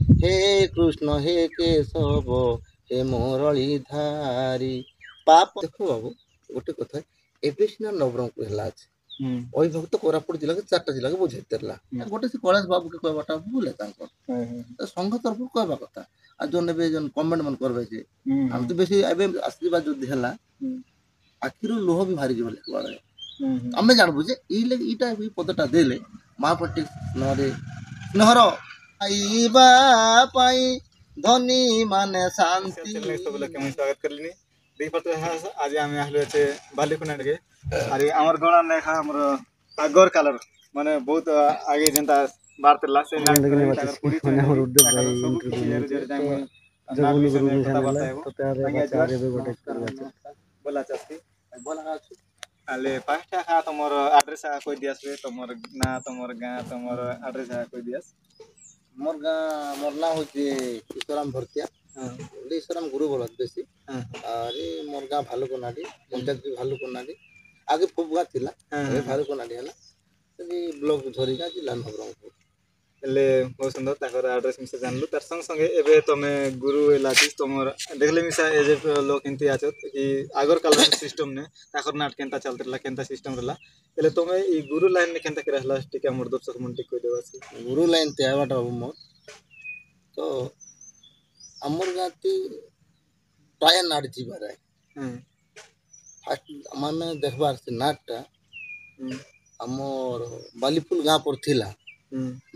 हे कृष्ण हे केशव हे मुरलीधारी पाप देखो बाबू गोटे कथा एबे सिना नवरंगपुर हला अछि अभिभक्त कोरापुट जिला के 4टा जिला के बुझेतरला गोटे से कैलाश बाबू के कहबाटा भूले तांको तो संघ तरफ कहबा कथा आ जोन बे जोन कमेंट मन करबे जे हम तो बेसी एबे आशीर्वाद युद्ध हला आखिर लोह भी भारी जीव लेखबारे आमे जानबु जे इटा भी पदटा देले महापट्टी नरे स्नेहर आईबा पाई धनी माने शांति सब लोग के स्वागत करलिनी देख पड़ते है आज आम आहलु अच्छे बालिकुना के अरे हमर गणा लेखा हमर आगर कलर माने बहुत आगे जनता बारतला से माने हमर उद्योग भाई इंटरव्यू जगुनी गुरु में चैनल तो तारे बात आगे भी गोटे करबा बोला चाहती बोला आले पांचटा खा तमर एड्रेस आ कोई दियास रे तमर ना तमर गां तमर एड्रेस आ कोई दियास मोर गाँ मोर ना होचे ईश्वराम भरतिया ईश्वराम गुरु बोलत बेसी अरे मोर गाँ भालुकनाडी पंचायत भी भालुकनाडी आगे फुबगा थिला ए भालुकनाडी हला तभी ब्लॉक झरिगा जिला नवरंगपुर ले बहुत सुंदर ताकर एड्रेस मिसे जानलु तार संग संगे एबे तमे गुरु लाजिस तमर देखले मिसा एजे लोक इंति आछत कि आगर काल सिस्टम ने ताकर नाट केनता चलतला केनता सिस्टम रला एले तमे ई गुरु लाइन ने केनता करहला टिका मोर दर्शक मन टिक कोइ देवासी गुरु लाइन ते आवाटा मोर तो अमर गाती प्राय नाट जीवा रे फास्ट माने देखबार से नाटटा अमर बालीपुल गाँ पर थिला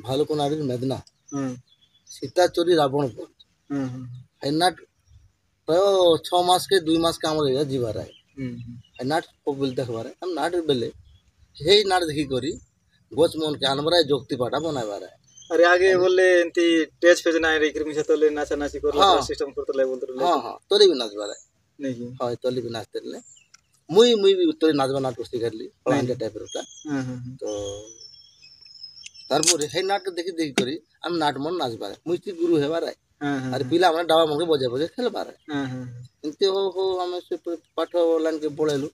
भालुकनाडी मेदना सीता चोरी रावणपुर है नाट प्राय 6 मास के 2 मास का हमर जीवा रे है नाट पबल देखबार हम नाट बेले हे नाट देखि करी गोच मन के अनबरा जोक्ति पाटा बनाइबा रे अरे आगे बोले एंती टेज फेज ना रे क्रिमिसा तले नाचा नाची करला सिस्टम करतले बोलतले हां तोले भी नाचबा रे नहीं हां तोले भी नाचतले मुई भी तोले नाचबा नाटक सिखाली प्लान टाइप रता तो तारपरे हे नाटक देखि देखि करी हम नाट मन नाचबा रे मुई ती गुरु हेबा रे अरे पिला माने डावा मन के बजे बजे खेलबा रे एंते हो हम से पाठ लाइन के पळेलु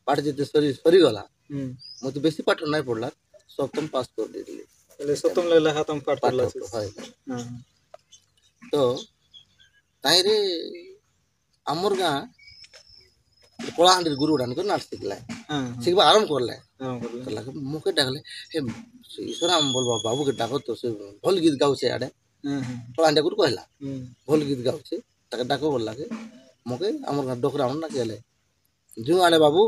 पाठ जेते सरी गला मते बेसी पाठ नाही पडला सप्तम पास कर देली એટલે સપ્તમ લેલા હાતમ પાઠ કરલા છે तो ताइरे अमर गाँ कलाहांडी गुरु डान को नाट सिखला सिखबा आरंभ करला मुके डाकले हे ईश्वराम बोलबा बाबू के डाको तो से भल गीत गाउ से आडे कलाहांडी गुरु कहला भल गीत गाउ से तक डाको बोलला के मुके अमर गाँ डोकरा ना केले जो आडे बाबू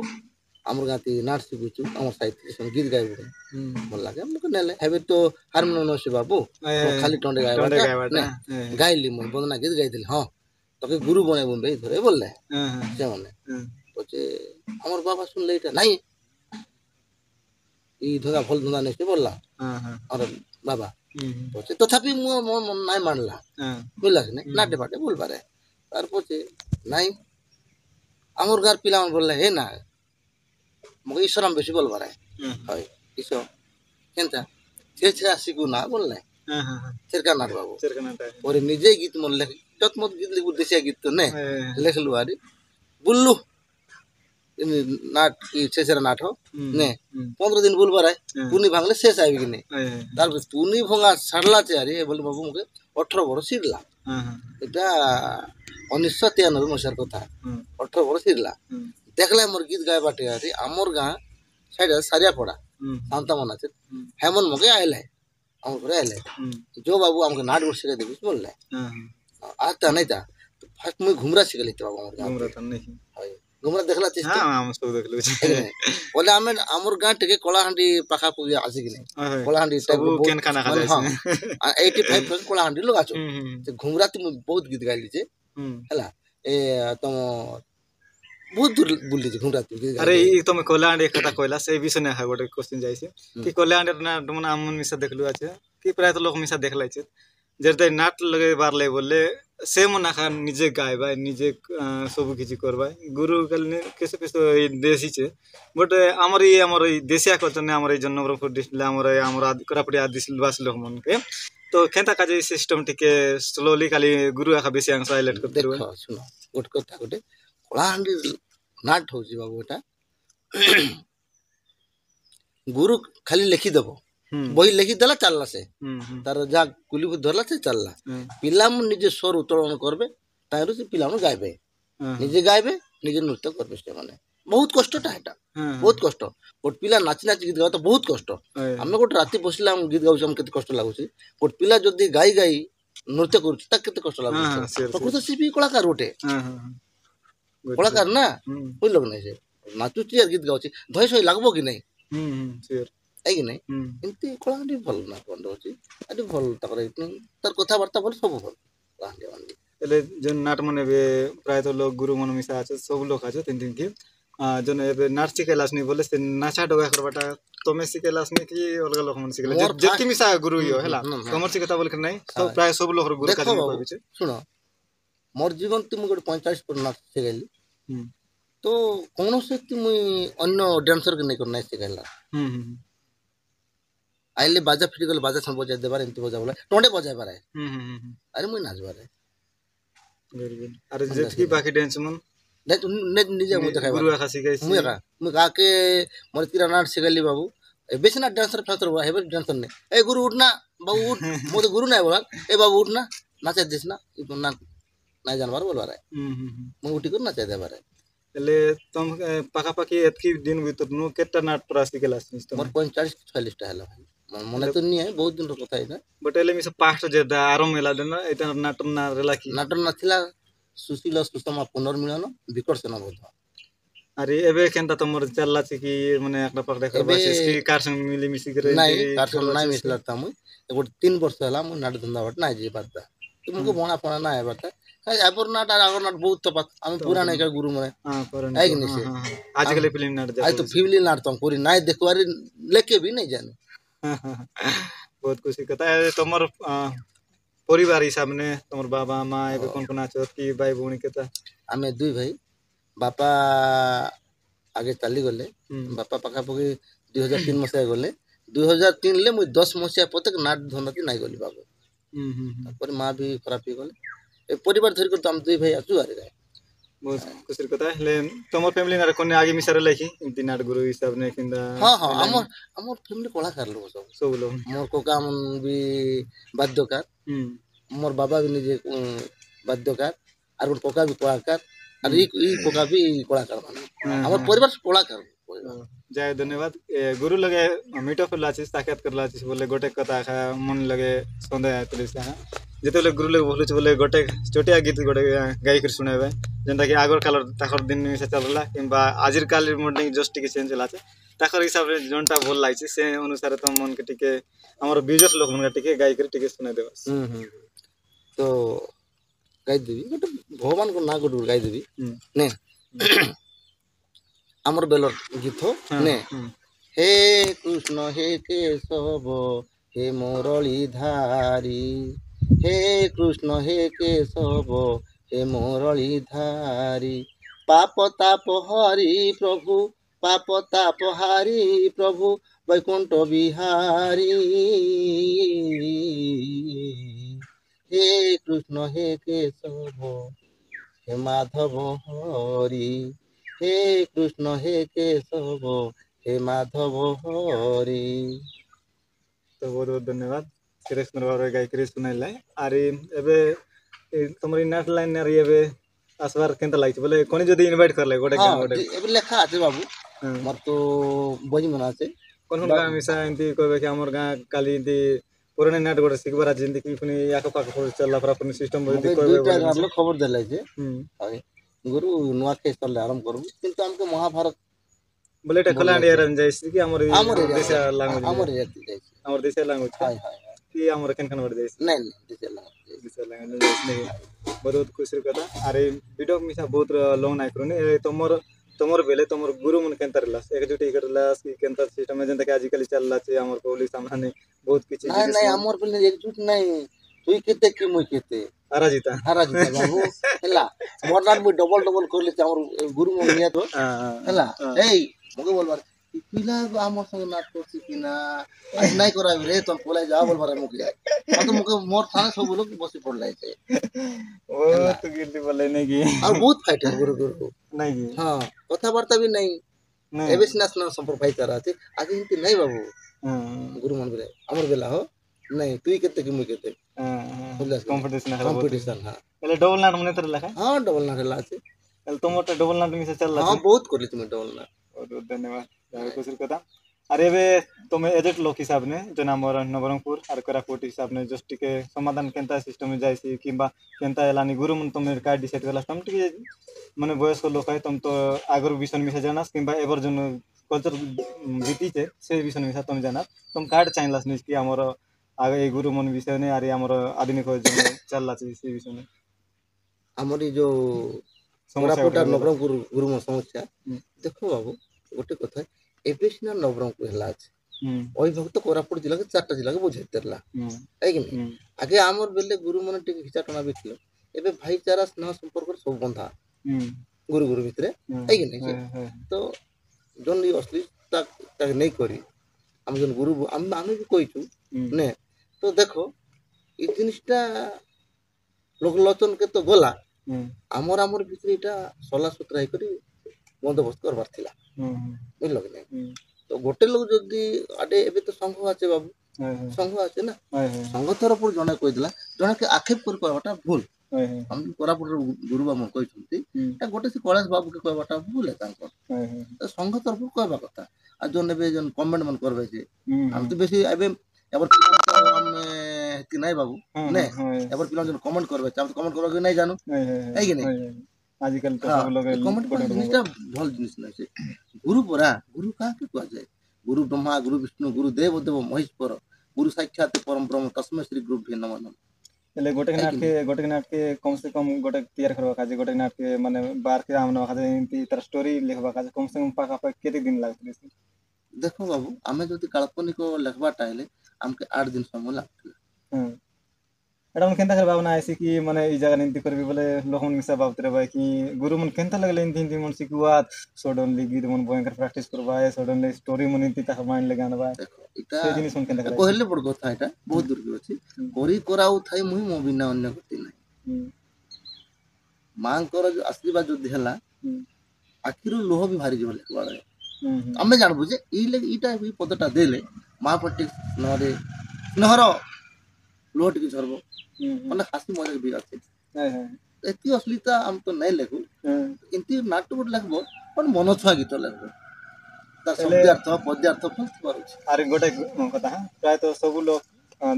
अमर गाती नाट सिखुचु अमर साहित्य गीत गाइबे बोलला के मुके नेले हेबे तो हारमोनियम से बाबू खाली टंडे गाइबा गाइली मन बदना गीत गाइथिल हां तके गुरु बनेबो बे धरे बोलले से माने पछे अमर बाबा सुनले इटा नाही ई धोगा फल धंदा ने से बोलला अरे बाबा पछे तथापि मो नाही मानला बोलला ने नाटे बाटे बोल पारे तार पछे नाही अमर गार पिला मन बोलले हे ना मगे ईश्वरम बेसी बोल पारे हाय ईश्वर केनता छे छे आसिकु ना बोलले चरका नाट बाबू चरका नाट और निजे गीत मन लेख तत मत गीत लिखु देसिया गीत तो ने लेखलु आरी बुल्लु नाट की छेसरा नाट हो ने 15 दिन बोल बारे पुनी भांगले शेष आबि कि ने तार पुनी भंगा छाड़ला चे आरी बोल बाबू मके 18 वर्ष सिरला এটা 1993 मसियार कथा 18 वर्ष सिरला देखले मोर गीत गाय बाटे आरी हमर गां साइड सारिया पड़ा शांता मना छे हेमन मके आइले हमर घरे आइले जो बाबू हमके नाट वर्ष के देबिस बोलले आता नहीं था तो फर्स्ट मुई घुमरा सिखले तो बाबू हमर घुमरा त नहीं हाय घुमरा देखला छे हां हम सब देखलु बोले हमें हमर गां टेके कलाहांडी पाखा पुगी आसी कि नहीं कलाहांडी सब केन खाना खा जाय 85% कलाहांडी लोग आछो ते घुमरा त बहुत गीत गाइली छे हला ए तुम बहुत दूर बुल्ली छे घुमरा त अरे ई तुम कलाहांडी कथा कहला से विषय ने हा गोटे क्वेश्चन जाय छे कि कलाहांडी ना तुमना आमन मिसा देखलु आछे कि प्राय तो लोग मिसा देखलाय छे जेते नाट लगे बारले बोले सेम ना खा निजे गायबा निजे सब किछि करबा गुरु कलने केसे केसे देसी छे बट हमर ई देसिया कल्चर ने हमर ई जननगरपुर डिस्ट्रिक्ट हमर करापड़ी आदिवासी लोग मन के तो केनता काजे सिस्टम टिके स्लोली खाली गुरु आखा बेसी अंश हाइलाइट करते रहो देखो सुनो गोट कथा गोटे कलाहांडी नाट होजी बाबू एटा गुरु खाली लिखि देबो ବହି ଲେଖିଦେଲା ଚାଲିଲା ସେ ତାର ଯାହା କୁଲି ଧରଲା ସେ ଚାଲିଲା ପିଲାମାନେ ନିଜେ ସ୍ୱର ଉତ୍ତୋଳନ କରିବେ ତାହିଁରୁ ସେ ପିଲାମାନେ ଗାଇବେ ନିଜେ ଗାଇବେ ନିଜେ ନୃତ୍ୟ କରିବେ ସେମାନେ ବହୁତ କଷ୍ଟଟା ହେଟା ବହୁତ କଷ୍ଟ ଗୋଟେ ପିଲା ନାଚି ନାଚି ଗୀତ ଗାଇବା ତ ବହୁତ କଷ୍ଟ ଆମେ ଗୋଟେ ରାତି ବସିଲେ ଆମେ ଗୀତ ଗାଉଛୁ ଆମକୁ କେତେ କଷ୍ଟ ଲାଗୁଛି ଗୋଟେ ପିଲା ଯଦି ଗାଇ ଗାଇ ନୃତ୍ୟ କରୁଛି ତାକୁ କେତେ କଷ୍ଟ ଲାଗୁଛି ପ୍ରକୃତ ସେ ବି କଳାକାର ଗୋଟେ କଳାକାର ନା ବୁଝିଲ କି ନାଇଁ ସେ ନାଚୁଛି ଆଉ ଗୀତ ଗାଉଛି ଧଇ ସଇ ଲାଗବ କି ନାଇଁ है कि नहीं एमती कलाहांडी भल ना बंद होची अति भल ताकर तार कथाबार्ता भल सब भल कलाहांडी वांडी एले जन नाट मने बे प्राय तो लोग गुरु मन मिसा আছে सब लोग আছে তিন তিন की जन एबे नाट सिखेलास नि बोले से नाचा डगा करबाटा तमे सिखेलास नि की अलग लोग मन सिखेला जेति मिसा गुरु यो हैला तमर सिखता बोल के नहीं सब प्राय सब लोग गुरु का जन कहबे छे सुनो मोर जीवन तुम गोटे 45 पर नाच सिखेली तो कोनो से तुम अन्य डांसर के नहीं करना सिखेला आइले बाजा फिटी गले बाजा सब बजाय देबार एंती बजा बोला टोंडे बजाय बारे अरे मुई नाच बारे वेरी गुड अरे जेत की बाकी डांस मन ने निजे मु देखाय गुरु आखा सिखाइस मु काके मोर तीरा नाट सिखली बाबू ए बेसना डांसर फातर बा हेबर डांसर ने ए गुरु उठना बाबू उठ मो तो गुरु नहीं बोला ए बाबू उठना नाचे देसना ना नहीं जानबार बोलवा रे मु उठी कर नाचे दे बारे ले तुम पाका पाकी एतकी दिन भीतर नु केटा नाट प्रास सिखेलास मोर 45 46 टा हला मने तो नहीं है बहुत दिन रो कथा है बट एले मिस पास्ट जे आरम मेला देन एता नाटन ना रेला की नाटन नथिला सुशील सुषमा पुनर्मिलन विकर्षण बोध अरे एबे केनता तमर चलला छी कि माने एकटा पकड़े करबा छी कि कार संग मिली मिसी करे नहीं कार संग नहीं मिसला त मु एगो 3 वर्ष हला मु नाट धंधा बट नहीं जे बात तुमको बोना पना ना है बात आपर नाट और आगर नाट बहुत तफात हम पूरा नहीं का गुरु मने हां पर है कि नहीं से आजकल फिल्म नाट आज तो फिल्म नाट तुम पूरी नहीं देखवारी लेके भी नहीं जाने बहुत खुशी कथा है तमर परिवार हिसाब ने तमर बाबा मां एबे कोन कोन आछो की भाई भौणी केता आमे दुई भाई बापा आगे चली गले बापा पाखा पकी 2003 मसिया गले 2003 ले मुई 10 मसिया पतक नाट धंधाती नहीं गली बाबू पर मां भी खराब ही गले ए परिवार धरि कर हम दुई भाई आछू आरे बहुत खुशी कथा है तमर फैमिली ना कोने आगे मिसारे लाइकी इमती नाट गुरु हिसाब ने किंदा हां हां हमर फैमिली कलाकार लोग सब लोग मोर कोका मन भी वाद्यकार मोर बाबा भी निजे वाद्यकार और कोका भी कलाकार और ई कोका भी कलाकार माने हमर परिवार कलाकार जय धन्यवाद गुरु लगे मीट ऑफ लाची साक्षात करला छी बोले गोटे कथा खा मन लगे संदेह पुलिस जेते गुरु लगे बोलु बोले गोटे छोटिया गीत गोटे गाई कर सुनाबे जेंता कि आगर काल ताकर दिन में से चलला किंबा आजिर काल मॉडलिंग जस्ट के चेंज होला छे ताकर हिसाब रे जोंटा बोल लाइ छे से अनुसार त मन के टिके हमर बिजनेस लोग मन टिके गाई कर टिके सुना देबा तो गाई देबी गोटे भगवान को ना गुरु गाई देबी ने अमर बेलर गीत हो ने हे कृष्ण हे केशव हे मुरली धारी हे कृष्ण हे केशव हे मुरली धारी पाप ताप हरि प्रभु पाप ताप हरि प्रभु वैकुंठ बिहारी हे कृष्ण हे केशव हे माधव हरि हे कृष्ण हे केशव हे माधव हरि तो बहुत बहुत धन्यवाद कृष्ण बाबा गाय कृष्ण सुनाइला आरे एबे तमरी नाट लाइन रे एबे असबार केनता लाइछ बोले कोनी जदी इनवाइट करले गोटे गांव गोटे एबे लेखा आछे बाबू मर तो बजी मना आछे कोन कोन गांव मिसा एंती कहबे कि हमर गांव काली एंती पुराने नाट गोटे सिखबार जिंदगी की पुनी याको पाक चलला पर अपन सिस्टम बदी कहबे बोले खबर देले छे गुरु नुआ के चलले आराम करू किंतु हमके महाभारत बोले टे कलांडी रन जाइस कि हमर देश लैंग्वेज हमर जाति जाइस हमर देश लैंग्वेज हाय हाय कि हमर केन केन वर्ड जाइस नहीं देश लैंग्वेज जाइस नहीं बहुत खुशी कथा अरे वीडियो मिसा बहुत लॉन्ग नाइ करूनी तमर बेले तमर गुरु मन केनता रहला एकजुटी करला कि केनता सिस्टम जेंता कि आजकल चलला छे हमर पब्लिक सामने बहुत किछि नहीं हमर बेले एकजुट नहीं तुई केते कि मुई केते हारा जीता बाबू हला मोर नाम मुई डबल डबल करले हमर गुरु मन निया तो हला एई मगे बोलबार पिला हमर संग नाट करछि कि ना नहीं कराबे रे तुम पोलाई जा बोलबार मुके तो मुके मोर थाना सब लोग बसी पड़लाय छे ओ तो गिरती बोले नहीं की और बहुत फाइट है गुरु नहीं की हां कथा वार्ता भी नहीं एबे सिना संपर्क भाई करा छे आगे हिंती नहीं बाबू गुरु मन बेले हमर बेला हो नहीं तू केते कि मुई केते कंपटीशन कंपटीशन हां એટલે ડબલ નાટ મને તરે લખાય हां डबल नाट हला আছে એટલે তোমারটা ডবল নাট মিশে চাললা हां बहुत करली तुम डबल नाट बहुत बहुत धन्यवाद যাই খুশির কথা আর এবে তুমি এজেট লোক হিসাব নে যেন আমার নবরঙ্গপুর আর কোরাপুট হিসাব নে জস্ট টিকে সমাধান কেনতা সিস্টেমে যাইছি কিংবা কেনতা এলানি গুরু মন তুমি কার্ড ডিসাইড করলাস তুমি টিকে মানে বয়স্ক লোক হয় তুমি তো আগর বিষয় মিশে জানাস কিংবা এবার জন্য কলচার বিতিছে সেই বিষয় মিশে তুমি জানাস তুমি কার্ড চাইলাস নিস কি আমার আগে এই গুরু মন বিষয় নে আর আমার আধুনিক জন্য চাললাছে সেই বিষয় নে আমার এই যে কোরাপুট আর নবরঙ্গপুর গুরু মন সমস্যা দেখো বাবু গোটে কথা एबे सिना नवरंगपुर हला আছে ওই ভক্ত কোরাপুট জেলাকে চারটা জেলাকে বুঝাইতেরলা তাই কি আগে আমার বেলে গুরু মনে টিকে খিচা টানা বিছিল এবে ভাইচারা স্নেহ সম্পর্ক সব বন্ধা গুরু গুরু ভিতরে তাই কি তো জন অসলি তাকে নেই করি আমি জন গুরু আমি भी কইছু নে তো দেখো এই জিনিসটা লোকলোচন কে তো গলা আমার ভিতরে এটা সলা সূত্রাই করি বন্দোবস্ত করবার ଥିଲା বুঝলো কি তো গোটে লোক যদি আডে এবে তো সংঘ আছে বাবু সংঘ আছে না সংঘ তরফରୁ জଣେ କହିଥିଲା ଜଣେ ଆକ୍ଷେପ କରି କହିବାଟା ଭୁଲ আমি କୋରାପୁଟର ଗୁରୁ ବାବୁ କହିଛନ୍ତି এটা ଗୋଟେ ସେ କୈଳାସ ବାବୁকে କହିବାଟା ଭୁଲ ତାଙ୍କର ସଂଘ ତରଫରୁ କହିବା କଥା ଆଉ ଯୋଉ ନେବେ ଯୋଉ କମେଣ୍ଟ ମାନ କରବେ ଯେ ଆମେ ତ ବେଶୀ ଏବେ এবার ଆମେ ହେତି ନାଇଁ ବାବୁ ନେ এবার ପିଲା ଯୋଉ କମେଣ୍ଟ କରବେ ଆମେ କମେଣ୍ଟ କରିବାକୁ ନାଇଁ ଜାନୁ এই କି ନାଇଁ आजकल तो सब लोग कमेंट पर जिनिसटा भल जिनिस नै छै गुरु परा गुरु का के कह जाय गुरु ब्रह्मा गुरु विष्णु गुरु देव देव महेश्वर गुरु साक्षात परम ब्रह्म तस्मै श्री गुरु भे नमः એટલે गोटे नाट के कम से कम गोटे तैयार करबा काजे गोटे नाट के माने बार के हमन काजे इंती तर स्टोरी लिखबा काजे कम से कम पाका पाक केते दिन लागतले देखो बाबू हमें जति काल्पनिक लिखबा टाइले हमके 8 दिन समय लागतले एटा मन केनता कर भावना ऐसी कि माने ई जगह निंती करबी बोले लोकन मिसा बाबतरे भाई कि गुरु मन केनता लगले इंती मन सिकुआत सडनली गीत मन भयंकर प्रैक्टिस करबा है सडनली स्टोरी मन इंती ता माइंड लगानबा इटा से जिनिस मन केनता कर कहले बड़ कथा एटा बहुत दूर की अछि कोरी कराउ थाई मुई मो बिना अन्य गति नै मां कर जो आशीर्वाद जो देला आखिरु लोह भी भारी जो लेखबारे हमें जानबु जे इटा भी पदटा देले मां पट्टी नरे नहर लोट की झरबो মানে হাসি মজা भी আছে এতি অশ্লীলতা আমি তো নাই লেখু কিন্তু নাটক গুলো লেখবো কোন মন ছুয়া গীত লেখবো তার শব্দার্থ পদ্যার্থ ফল পারুছি আরে গোটে কথা প্রায় তো সব লোক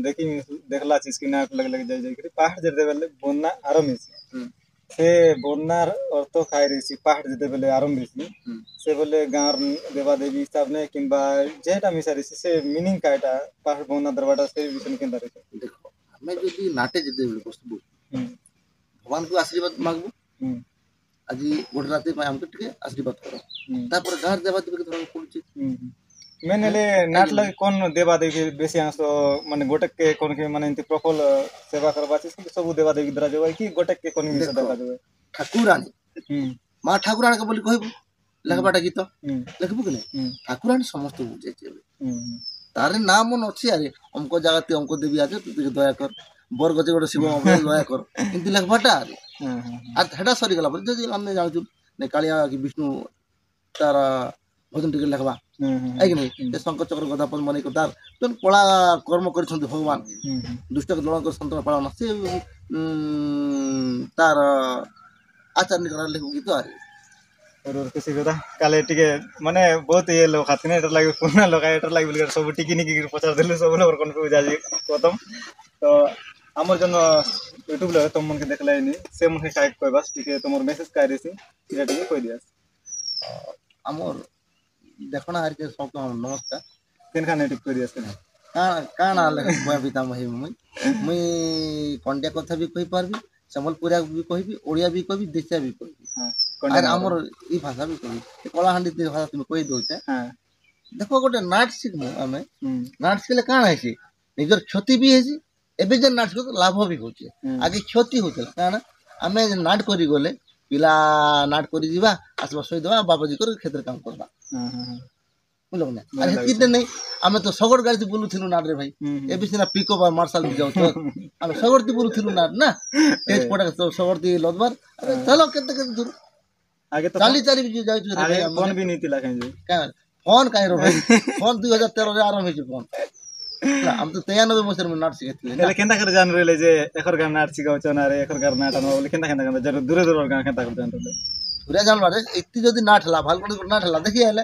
দেখি দেখলা চিজ কি নাটক লগে যাই যাই করে পাহাড় যেতে বেলে বন্যা আরম্ভিছি সে বন্যার অর্থ খাই রইছি পাহাড় যেতে বেলে আরম্ভিছি সে বলে গাঁর দেবা দেবী হিসাব নে কিংবা যেটা মিশারিছি সে মিনিং কাইটা পাহাড় বন্যা দরবারটা সেই বিষয় কেনতা রইছে দেখো मैं যদি নাটে যেতে বসবো ভগবান को आशीर्वाद मांगबो आज गोटे रात में हमके टिके आशीर्वाद करो तापर गार देवा देवी के धरम पड़ुची मैंने नाट लगे कोन देवा देवी बेसी आंस माने गोटक के कोन के माने इंति प्रफल सेवा करबा छी सब देवा देवी द्वारा जो कि गोटक के कोन मिसा देवा देवे ठाकुरानी मां ठाकुरानी के बोली कहबो लगबाटा गीत लिखबो कि नहीं ठाकुरानी समस्त बुझे छे तारे नाम मन अच्छी अरे हमको जगह हमको देवी आज तू दया कर बर गजे गोटे शिव दया कर इनती लिखबाटा अरे आज हेटा सरी गला बोल जे हमने जानछु ने कालिया कि विष्णु तारा भजन टिके लिखबा है कि नहीं ए शंकर चक्र गदापन मने को तार तन कला कर्म करछन भगवान दुष्ट के दलन कर संतन पालन से तार आचरण कर लिखबो गीत अरे और किसी को काले टिके माने बहुत ये लोग खाते ने एटर लागे पुना लोग एटर लागे बोल सब टिकी निकी पचार देले सब लोग कन्फ्यूज आजी खत्म तो हमर जन YouTube ले तुम मन के देखलाई नि से मन के काय कहबास टिके तुमर मैसेज काय रेसी इरा टिके कह दियास हमर देखना हर के सब नमस्कार केन खाने टिक कह दियास काना लगे बुआ पिता मुई कंटिया कथा भी कहि पारबी सम्बलपुरिया भी कहबी ओडिया भी कहबी देसिया भी कहबी अरे हमर ई भाषा भी कहबी कलाहांडी भाषा तुम कहि दोछे देखो गोटे नाट सिखमु हमें नाट सिखले काना है निजर क्षति भी है एबे जे नाट सिख लाभ भी होचे आगे क्षति होतल काना हमें नाट करी गले पिला नाट करी जीवा आसबा सोई दवा बाबाजी कर क्षेत्र काम करबा बोलो ना अरे कितने नहीं हमें तो सगड़ गाड़ी बोलू थिलु नाट रे भाई एबे सिना पिकअप और मार्शल भी जाऊ तो हम सगड़ती बोलू थिलु नाट ना तेज पड़ा तो सगड़ती लदबार अरे चलो केते केते दूर आगे तो चाली चाली भी जाऊ रे भाई कौन भी नीति लागे जे का फोन कहीं रो भाई फोन 2013 रे आरंभ होइछ फोन ना हम तो 93 मसर में नाट सिखैथिले એટલે કેંતા કરે જાન રેલે જે એખર ગામ નાટ સિગાવચો ના રે એખર ગામ નાટ અનો બોલે કેંતા કેંતા કરે જરો દૂરે દૂર ગામ કેંતા કરે જાન રેલે पूरा जान बारे इत्ती जदी नाट हला भालकोडी नाट हला देखि आले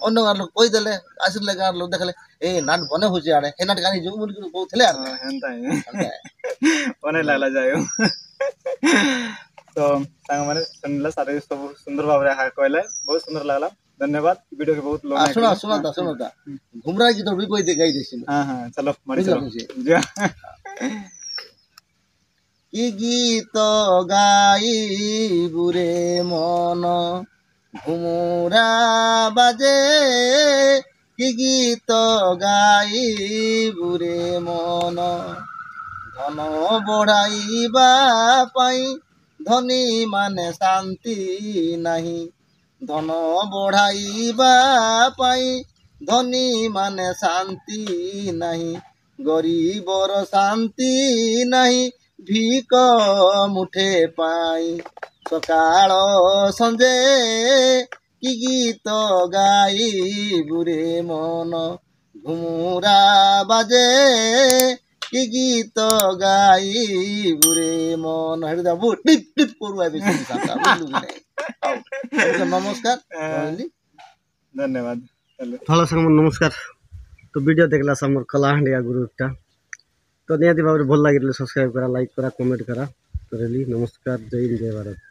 अन्य गार लोग कोई देले आसिले गार लोग देखले ए नाट बने होचे आड़े ए नाट गानी जो बोल के कहथले यार हेंता बने लागला जायो तो सांग माने सुनला सारे सब सुंदर भाबरे हा कहले बहुत सुंदर लागला धन्यवाद वीडियो के बहुत लोग सुनो ता घुमरा की तो भी कोई दे गाई देसी हां हां चलो मड़ी चलो কি গীত গাই বুরে মন ঘুমুরা বাজে কি গীত গাই বুরে মন ধন বঢ়াইবা পাই ধনী মানে শান্তি নাহি ধন বঢ়াইবা পাই ধনী মানে শান্তি নাহি গরিবর শান্তি নাহি ভিক মুঠে পাই সকাল সঞ্জে কি গীত গাই বুরে মন ঘুমুরা বাজে কি গীত গাই বুরে মন হেড়ে যাবো টিপ টিপ করু আইবে সাতা বুঝলু কি নাই নমস্কার धन्यवाद ଭଲ ସାଙ୍ଗ ନମସ୍କାର ତ ଭିଡ଼ିଓ ଦେଖିଲା ଆମର କଳାହାଣ୍ଡିଆ ଗ୍ରୁପଟା ତ ନିହାତି ଭାବରେ ଭଲ ଲାଗିଲେ ସବସ୍କ୍ରାଇବ୍ କରା ଲାଇକ୍ କରା କମେଣ୍ଟ କରା ତ ରହିଲି ନମସ୍କାର ଜୟ ହିନ୍ଦ ଜୟ ଭାରତ।